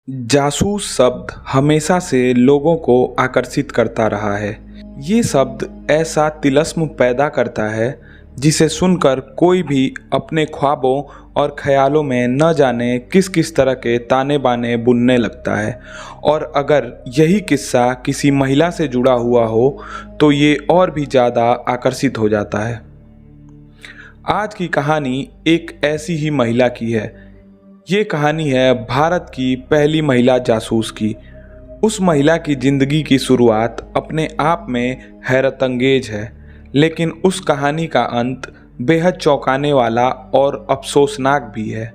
जासूस शब्द हमेशा से लोगों को आकर्षित करता रहा है। ये शब्द ऐसा तिलिस्म पैदा करता है जिसे सुनकर कोई भी अपने ख्वाबों और ख्यालों में न जाने किस किस तरह के ताने बाने बुनने लगता है। और अगर यही किस्सा किसी महिला से जुड़ा हुआ हो तो ये और भी ज़्यादा आकर्षित हो जाता है। आज की कहानी एक ऐसी ही महिला की है। ये कहानी है भारत की पहली महिला जासूस की। उस महिला की ज़िंदगी की शुरुआत अपने आप में हैरतअंगेज है, लेकिन उस कहानी का अंत बेहद चौंकाने वाला और अफसोसनाक भी है।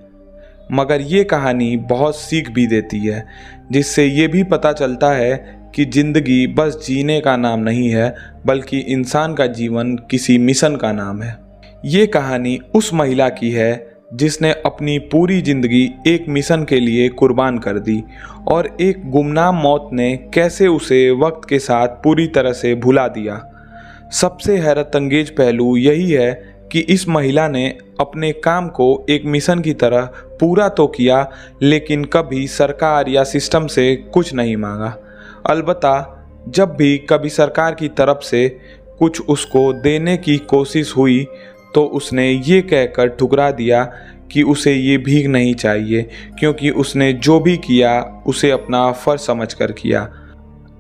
मगर ये कहानी बहुत सीख भी देती है, जिससे ये भी पता चलता है कि ज़िंदगी बस जीने का नाम नहीं है, बल्कि इंसान का जीवन किसी मिशन का नाम है। ये कहानी उस महिला की है जिसने अपनी पूरी ज़िंदगी एक मिशन के लिए कुर्बान कर दी, और एक गुमनाम मौत ने कैसे उसे वक्त के साथ पूरी तरह से भुला दिया। सबसे हैरतअंगेज पहलू यही है कि इस महिला ने अपने काम को एक मिशन की तरह पूरा तो किया, लेकिन कभी सरकार या सिस्टम से कुछ नहीं मांगा। अलबत्ता जब भी कभी सरकार की तरफ से कुछ उसको देने की कोशिश हुई तो उसने ये कहकर ठुकरा दिया कि उसे ये भीख नहीं चाहिए, क्योंकि उसने जो भी किया उसे अपना फ़र्ज समझकर किया।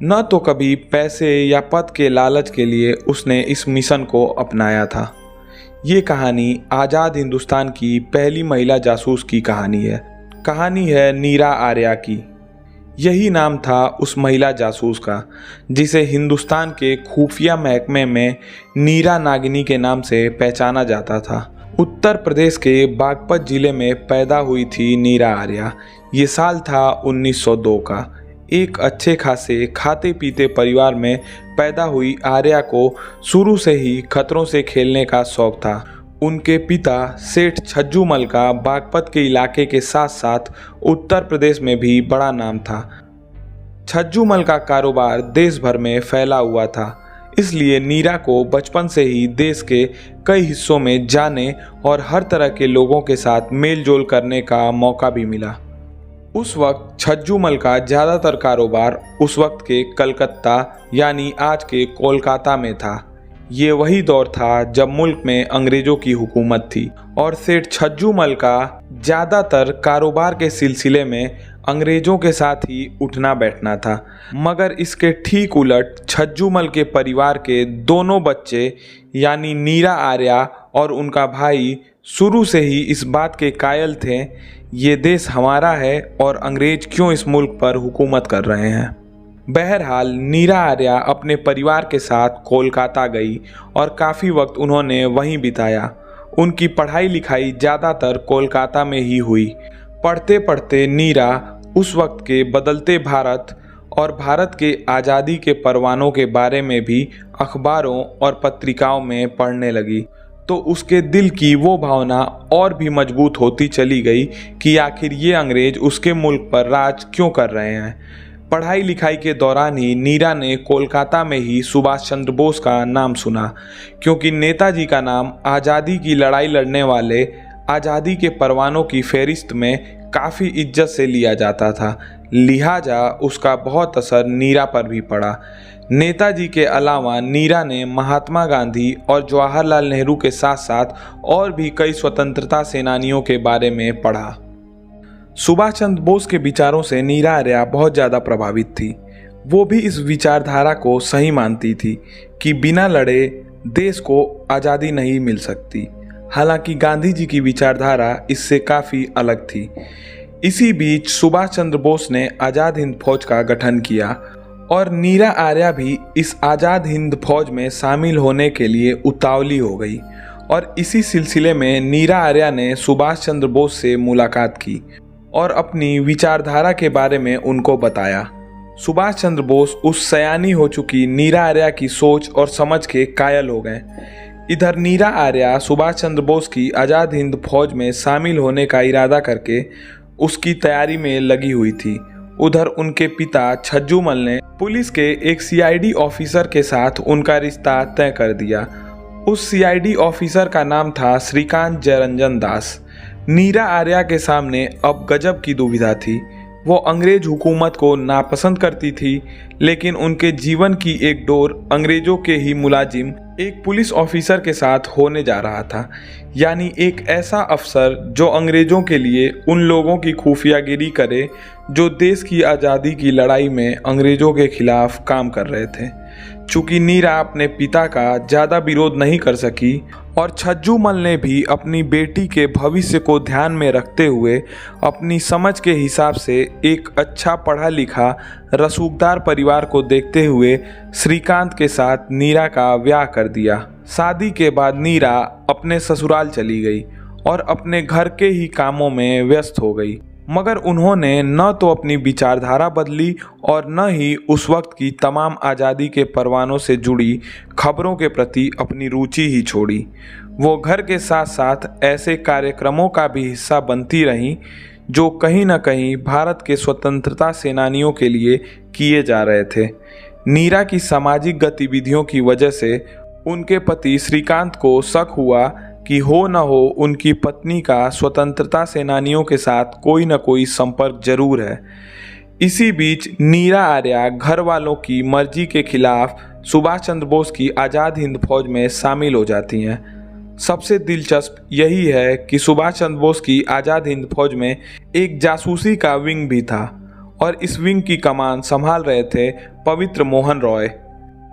न तो कभी पैसे या पद के लालच के लिए उसने इस मिशन को अपनाया था। ये कहानी आज़ाद हिंदुस्तान की पहली महिला जासूस की कहानी है। कहानी है नीरा आर्या की। यही नाम था उस महिला जासूस का, जिसे हिंदुस्तान के खुफिया महकमे में नीरा नागिनी के नाम से पहचाना जाता था। उत्तर प्रदेश के बागपत जिले में पैदा हुई थी नीरा आर्या। ये साल था 1902 का। एक अच्छे खासे खाते पीते परिवार में पैदा हुई आर्या को शुरू से ही खतरों से खेलने का शौक था। उनके पिता सेठ छज्जूमल का बागपत के इलाके के साथ साथ उत्तर प्रदेश में भी बड़ा नाम था। छज्जूमल का कारोबार देश भर में फैला हुआ था, इसलिए नीरा को बचपन से ही देश के कई हिस्सों में जाने और हर तरह के लोगों के साथ मेल जोल करने का मौका भी मिला। उस वक्त छज्जूमल का ज़्यादातर कारोबार उस वक्त के कलकत्ता यानी आज के कोलकाता में था। ये वही दौर था जब मुल्क में अंग्रेज़ों की हुकूमत थी, और सेठ छज्जूमल का ज़्यादातर कारोबार के सिलसिले में अंग्रेज़ों के साथ ही उठना बैठना था। मगर इसके ठीक उलट छज्जूमल के परिवार के दोनों बच्चे यानी नीरा आर्या और उनका भाई शुरू से ही इस बात के कायल थे, ये देश हमारा है और अंग्रेज़ क्यों इस मुल्क पर हुकूमत कर रहे हैं। बहरहाल नीरा आर्या अपने परिवार के साथ कोलकाता गई और काफ़ी वक्त उन्होंने वहीं बिताया। उनकी पढ़ाई लिखाई ज़्यादातर कोलकाता में ही हुई। पढ़ते पढ़ते नीरा उस वक्त के बदलते भारत और भारत के आज़ादी के परवानों के बारे में भी अखबारों और पत्रिकाओं में पढ़ने लगी, तो उसके दिल की वो भावना और भी मजबूत होती चली गई कि आखिर ये अंग्रेज़ उसके मुल्क पर राज क्यों कर रहे हैं। पढ़ाई लिखाई के दौरान ही नीरा ने कोलकाता में ही सुभाष चंद्र बोस का नाम सुना, क्योंकि नेताजी का नाम आज़ादी की लड़ाई लड़ने वाले आज़ादी के परवानों की फहरिस्त में काफ़ी इज्जत से लिया जाता था। लिहाजा उसका बहुत असर नीरा पर भी पड़ा। नेताजी के अलावा नीरा ने महात्मा गांधी और जवाहरलाल नेहरू के साथ साथ और भी कई स्वतंत्रता सेनानियों के बारे में पढ़ा। सुभाष चंद्र बोस के विचारों से नीरा आर्या बहुत ज़्यादा प्रभावित थी। वो भी इस विचारधारा को सही मानती थी कि बिना लड़े देश को आज़ादी नहीं मिल सकती। हालांकि गांधी जी की विचारधारा इससे काफ़ी अलग थी। इसी बीच सुभाष चंद्र बोस ने आज़ाद हिंद फौज का गठन किया, और नीरा आर्या भी इस आज़ाद हिंद फौज में शामिल होने के लिए उतावली हो गई। और इसी सिलसिले में नीरा आर्या ने सुभाष चंद्र बोस से मुलाकात की और अपनी विचारधारा के बारे में उनको बताया। सुभाष चंद्र बोस उस सयानी हो चुकी नीरा आर्या की सोच और समझ के कायल हो गए। इधर नीरा आर्या सुभाष चंद्र बोस की आज़ाद हिंद फौज में शामिल होने का इरादा करके उसकी तैयारी में लगी हुई थी। उधर उनके पिता छज्जूमल ने पुलिस के एक सीआईडी ऑफिसर के साथ उनका रिश्ता तय कर दिया। उस सीआईडी ऑफिसर का नाम था श्रीकांत जयरंजन दास। नीरा आर्या के सामने अब गजब की दुविधा थी। वो अंग्रेज हुकूमत को नापसंद करती थी, लेकिन उनके जीवन की एक डोर अंग्रेजों के ही मुलाजिम एक पुलिस ऑफिसर के साथ होने जा रहा था, यानी एक ऐसा अफसर जो अंग्रेजों के लिए उन लोगों की खुफियागिरी करे जो देश की आज़ादी की लड़ाई में अंग्रेजों के खिलाफ काम कर रहे थे। चूंकि नीरा अपने पिता का ज़्यादा विरोध नहीं कर सकी और छज्जूमल ने भी अपनी बेटी के भविष्य को ध्यान में रखते हुए अपनी समझ के हिसाब से एक अच्छा पढ़ा लिखा रसूखदार परिवार को देखते हुए श्रीकांत के साथ नीरा का ब्याह कर दिया। शादी के बाद नीरा अपने ससुराल चली गई और अपने घर के ही कामों में व्यस्त हो गई, मगर उन्होंने न तो अपनी विचारधारा बदली और न ही उस वक्त की तमाम आज़ादी के परवानों से जुड़ी खबरों के प्रति अपनी रुचि ही छोड़ी। वो घर के साथ साथ ऐसे कार्यक्रमों का भी हिस्सा बनती रहीं जो कहीं न कहीं भारत के स्वतंत्रता सेनानियों के लिए किए जा रहे थे। नीरा की सामाजिक गतिविधियों की वजह से उनके पति श्रीकांत को शक हुआ कि हो न हो उनकी पत्नी का स्वतंत्रता सेनानियों के साथ कोई न कोई संपर्क जरूर है। इसी बीच नीरा आर्या घर वालों की मर्जी के खिलाफ सुभाष चंद्र बोस की आज़ाद हिंद फौज में शामिल हो जाती हैं। सबसे दिलचस्प यही है कि सुभाष चंद्र बोस की आज़ाद हिंद फौज में एक जासूसी का विंग भी था और इस विंग की कमान संभाल रहे थे पवित्र मोहन रॉय।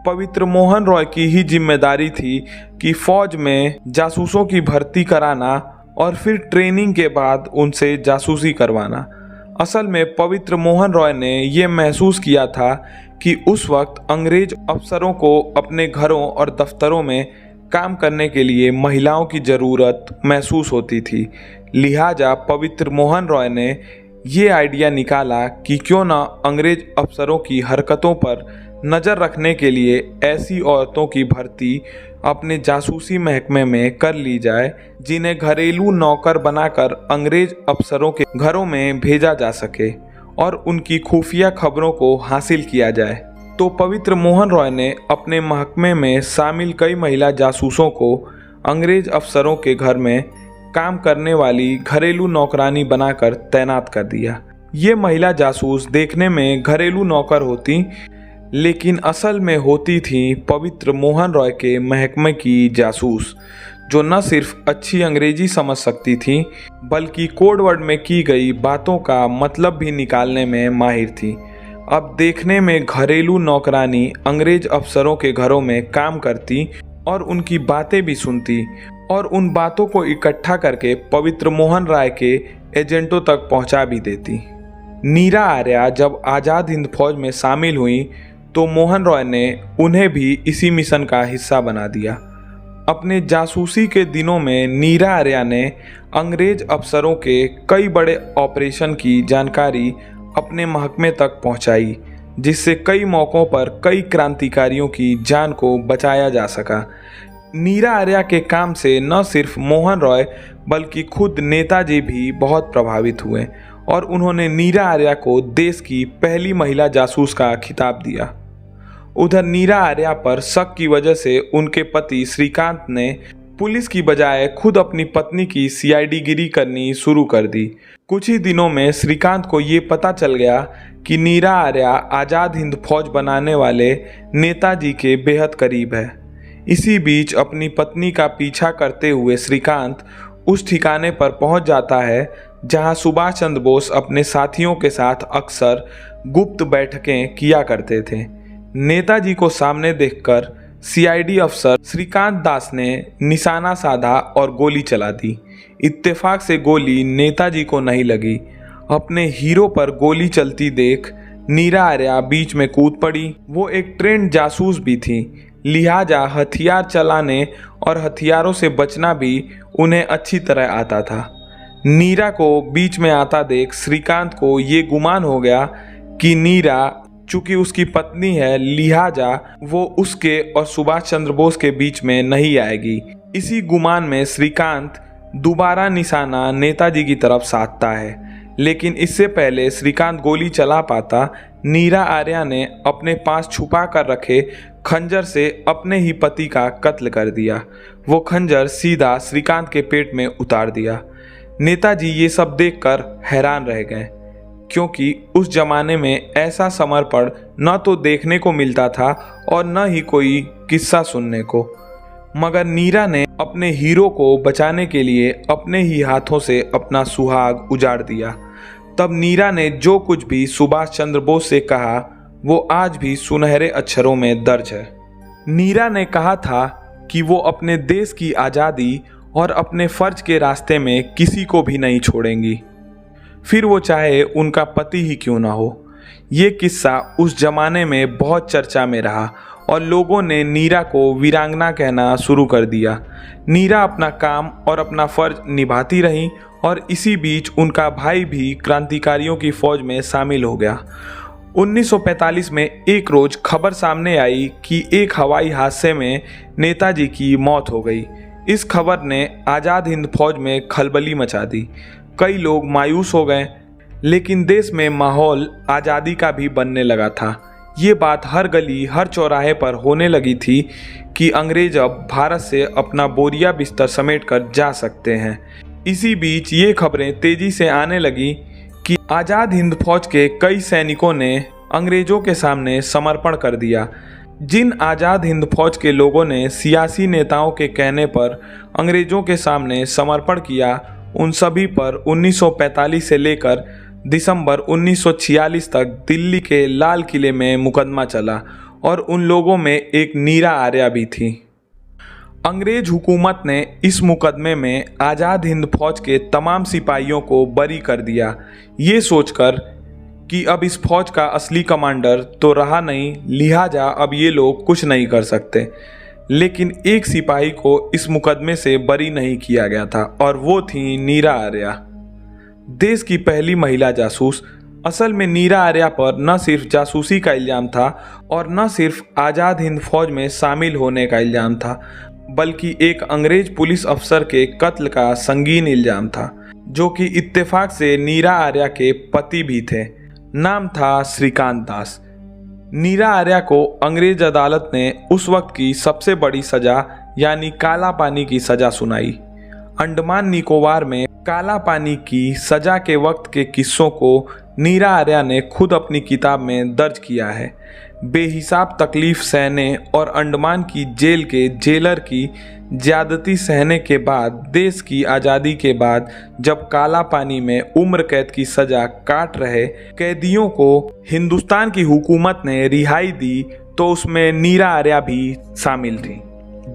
पवित्र मोहन रॉय की ही जिम्मेदारी थी कि फौज में जासूसों की भर्ती कराना और फिर ट्रेनिंग के बाद उनसे जासूसी करवाना। असल में पवित्र मोहन रॉय ने यह महसूस किया था कि उस वक्त अंग्रेज अफसरों को अपने घरों और दफ्तरों में काम करने के लिए महिलाओं की ज़रूरत महसूस होती थी। लिहाजा पवित्र मोहन रॉय ने ये आइडिया निकाला कि क्यों ना अंग्रेज अफसरों की हरकतों पर नज़र रखने के लिए ऐसी औरतों की भर्ती अपने जासूसी महकमे में कर ली जाए जिन्हें घरेलू नौकर बनाकर अंग्रेज अफसरों के घरों में भेजा जा सके और उनकी खुफिया खबरों को हासिल किया जाए। तो पवित्र मोहन रॉय ने अपने महकमे में शामिल कई महिला जासूसों को अंग्रेज अफसरों के घर में काम करने वाली घरेलू नौकरानी बनाकर तैनात कर दिया। ये महिला जासूस देखने में घरेलू नौकर होती, लेकिन असल में होती थी पवित्र मोहन रॉय के महकमे की जासूस, जो न सिर्फ अच्छी अंग्रेजी समझ सकती थी बल्कि कोड वर्ड में की गई बातों का मतलब भी निकालने में माहिर थी। अब देखने में घरेलू नौकरानी अंग्रेज अफसरों के घरों में काम करती और उनकी बातें भी सुनती और उन बातों को इकट्ठा करके पवित्र मोहन राय के एजेंटों तक पहुंचा भी देती। नीरा आर्या जब आज़ाद हिंद फौज में शामिल हुई तो मोहन रॉय ने उन्हें भी इसी मिशन का हिस्सा बना दिया। अपने जासूसी के दिनों में नीरा आर्या ने अंग्रेज अफसरों के कई बड़े ऑपरेशन की जानकारी अपने महकमे तक पहुंचाई, जिससे कई मौक़ों पर कई क्रांतिकारियों की जान को बचाया जा सका। नीरा आर्या के काम से न सिर्फ मोहन रॉय बल्कि खुद नेताजी भी बहुत प्रभावित हुए और उन्होंने नीरा आर्या को देश की पहली महिला जासूस का खिताब दिया। उधर नीरा आर्या पर शक की वजह से उनके पति श्रीकांत ने पुलिस की बजाय खुद अपनी पत्नी की सीआईडी गिरी करनी शुरू कर दी। कुछ ही दिनों में श्रीकांत को ये पता चल गया कि नीरा आर्या आज़ाद हिंद फौज बनाने वाले नेताजी के बेहद करीब है। इसी बीच अपनी पत्नी का पीछा करते हुए श्रीकांत उस ठिकाने पर पहुंच जाता है जहां सुभाष चंद्र बोस अपने साथियों के साथ अक्सर गुप्त बैठकें किया करते थे। नेताजी को सामने देखकर सीआईडी अफसर श्रीकांत दास ने निशाना साधा और गोली चला दी। इत्तेफाक से गोली नेताजी को नहीं लगी। अपने हीरो पर गोली चलती देख नीरा आर्या बीच में कूद पड़ी। वो एक ट्रेंड जासूस भी थी, लिहाजा हथियार चलाने और हथियारों से बचना भी उन्हें अच्छी तरह आता था। नीरा को बीच में आता देख श्रीकांत को ये गुमान हो गया कि नीरा चूंकि उसकी पत्नी है, लिहाजा वो उसके और सुभाष चंद्र बोस के बीच में नहीं आएगी। इसी गुमान में श्रीकांत दोबारा निशाना नेताजी की तरफ साधता है, लेकिन इससे पहले श्रीकांत गोली चला पाता, नीरा आर्या ने अपने पास छुपा कर रखे खंजर से अपने ही पति का कत्ल कर दिया। वो खंजर सीधा श्रीकांत के पेट में उतार दिया। नेताजी ये सब देखकर हैरान रह गए। क्योंकि उस जमाने में ऐसा समर्पण न तो देखने को मिलता था और न ही कोई किस्सा सुनने को। मगर नीरा ने अपने हीरो को बचाने के लिए अपने ही हाथों से अपना सुहाग उजाड़ दिया। तब नीरा ने जो कुछ भी सुभाष चंद्र बोस से कहा वो आज भी सुनहरे अक्षरों में दर्ज है। नीरा ने कहा था कि वो अपने देश की आज़ादी और अपने फर्ज के रास्ते में किसी को भी नहीं छोड़ेंगी, फिर वो चाहे उनका पति ही क्यों ना हो। ये किस्सा उस जमाने में बहुत चर्चा में रहा और लोगों ने नीरा को वीरांगना कहना शुरू कर दिया। नीरा अपना काम और अपना फर्ज निभाती रहीं और इसी बीच उनका भाई भी क्रांतिकारियों की फौज में शामिल हो गया। 1945 में एक रोज खबर सामने आई कि एक हवाई हादसे में नेताजी की मौत हो गई। इस खबर ने आज़ाद हिंद फौज में खलबली मचा दी। कई लोग मायूस हो गए, लेकिन देश में माहौल आज़ादी का भी बनने लगा था। ये बात हर गली हर चौराहे पर होने लगी थी कि अंग्रेज अब भारत से अपना बोरिया बिस्तर समेटकर जा सकते हैं। इसी बीच ये खबरें तेजी से आने लगी कि आज़ाद हिंद फौज के कई सैनिकों ने अंग्रेजों के सामने समर्पण कर दिया। जिन आज़ाद हिंद फौज के लोगों ने सियासी नेताओं के कहने पर अंग्रेजों के सामने समर्पण किया, उन सभी पर 1945 से लेकर दिसंबर 1946 तक दिल्ली के लाल किले में मुकदमा चला और उन लोगों में एक नीरा आर्या भी थी। अंग्रेज हुकूमत ने इस मुकदमे में आज़ाद हिंद फौज के तमाम सिपाहियों को बरी कर दिया, ये सोचकर कि अब इस फौज का असली कमांडर तो रहा नहीं, लिहाजा अब ये लोग कुछ नहीं कर सकते। लेकिन एक सिपाही को इस मुकदमे से बरी नहीं किया गया था और वो थी नीरा आर्या, देश की पहली महिला जासूस। असल में नीरा आर्या पर न सिर्फ जासूसी का इल्ज़ाम था और न सिर्फ आज़ाद हिंद फौज में शामिल होने का इल्ज़ाम था, बल्कि एक अंग्रेज पुलिस अफसर के कत्ल का संगीन इल्ज़ाम था, जो कि इत्तेफाक से नीरा आर्या के पति भी थे। नाम था श्रीकांत दास। नीरा आर्या को अंग्रेज अदालत ने उस वक्त की सबसे बड़ी सज़ा यानी काला पानी की सज़ा सुनाई। अंडमान निकोबार में काला पानी की सज़ा के वक्त के किस्सों को नीरा आर्या ने खुद अपनी किताब में दर्ज किया है। बेहिसाब तकलीफ सहने और अंडमान की जेल के जेलर की ज्यादती सहने के बाद देश की आज़ादी के बाद जब काला पानी में उम्र कैद की सज़ा काट रहे कैदियों को हिंदुस्तान की हुकूमत ने रिहाई दी, तो उसमें नीरा आर्या भी शामिल थी।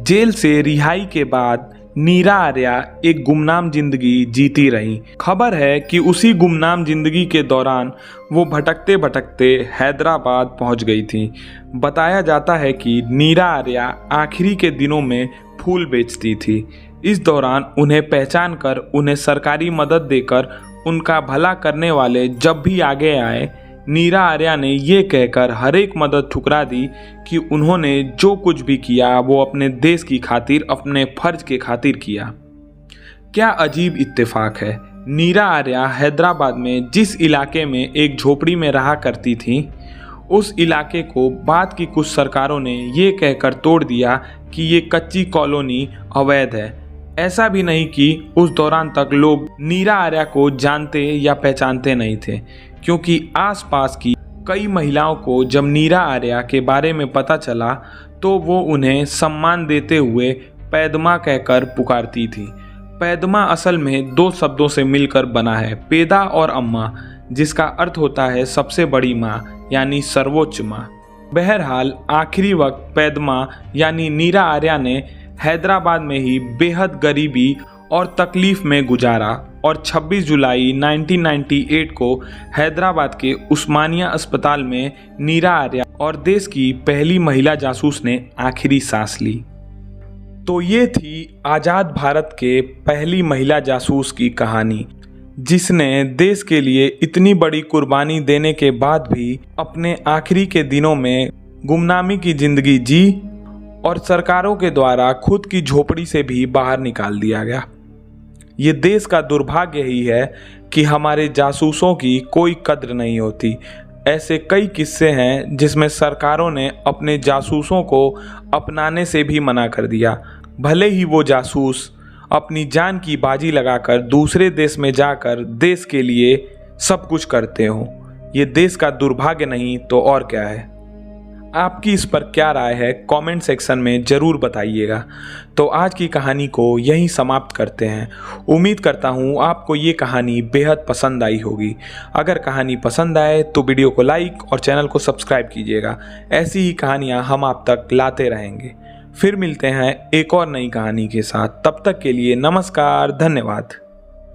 जेल से रिहाई के बाद नीरा आर्या एक गुमनाम जिंदगी जीती रही। खबर है कि उसी गुमनाम जिंदगी के दौरान वो भटकते भटकते हैदराबाद पहुंच गई थी। बताया जाता है कि नीरा आर्या आखिरी के दिनों में फूल बेचती थी। इस दौरान उन्हें पहचान कर उन्हें सरकारी मदद देकर उनका भला करने वाले जब भी आगे आए, नीरा आर्या ने ये कहकर हर एक मदद ठुकरा दी कि उन्होंने जो कुछ भी किया वो अपने देश की खातिर, अपने फर्ज के खातिर किया। क्या अजीब इत्तेफाक है। नीरा आर्या हैदराबाद में जिस इलाके में एक झोपड़ी में रहा करती थी, उस इलाके को बाद की कुछ सरकारों ने ये कहकर तोड़ दिया कि ये कच्ची कॉलोनी अवैध है। ऐसा भी नहीं कि उस दौरान तक लोग नीरा आर्या को जानते या पहचानते नहीं थे, क्योंकि आसपास की कई महिलाओं को जब नीरा आर्या के बारे में पता चला तो वो उन्हें सम्मान देते हुए पैदमा कहकर पुकारती थी। पैदमा असल में दो शब्दों से मिलकर बना है, पेदा और अम्मा, जिसका अर्थ होता है सबसे बड़ी माँ यानी सर्वोच्च माँ। बहरहाल आखिरी वक्त पैदमा यानी नीरा आर्या ने हैदराबाद में ही बेहद गरीबी और तकलीफ में गुजारा और 26 जुलाई 1998 को हैदराबाद के उस्मानिया अस्पताल में नीरा आर्या और देश की पहली महिला जासूस ने आखिरी सांस ली। तो ये थी आज़ाद भारत के पहली महिला जासूस की कहानी, जिसने देश के लिए इतनी बड़ी कुर्बानी देने के बाद भी अपने आखिरी के दिनों में गुमनामी की जिंदगी जी और सरकारों के द्वारा खुद की झोपड़ी से भी बाहर निकाल दिया गया। ये देश का दुर्भाग्य ही है कि हमारे जासूसों की कोई कद्र नहीं होती। ऐसे कई किस्से हैं जिसमें सरकारों ने अपने जासूसों को अपनाने से भी मना कर दिया, भले ही वो जासूस अपनी जान की बाजी लगाकर दूसरे देश में जाकर देश के लिए सब कुछ करते हो। ये देश का दुर्भाग्य नहीं तो और क्या है। आपकी इस पर क्या राय है कमेंट सेक्शन में ज़रूर बताइएगा। तो आज की कहानी को यहीं समाप्त करते हैं। उम्मीद करता हूँ आपको ये कहानी बेहद पसंद आई होगी। अगर कहानी पसंद आए तो वीडियो को लाइक और चैनल को सब्सक्राइब कीजिएगा। ऐसी ही कहानियाँ हम आप तक लाते रहेंगे। फिर मिलते हैं एक और नई कहानी के साथ। तब तक के लिए नमस्कार, धन्यवाद।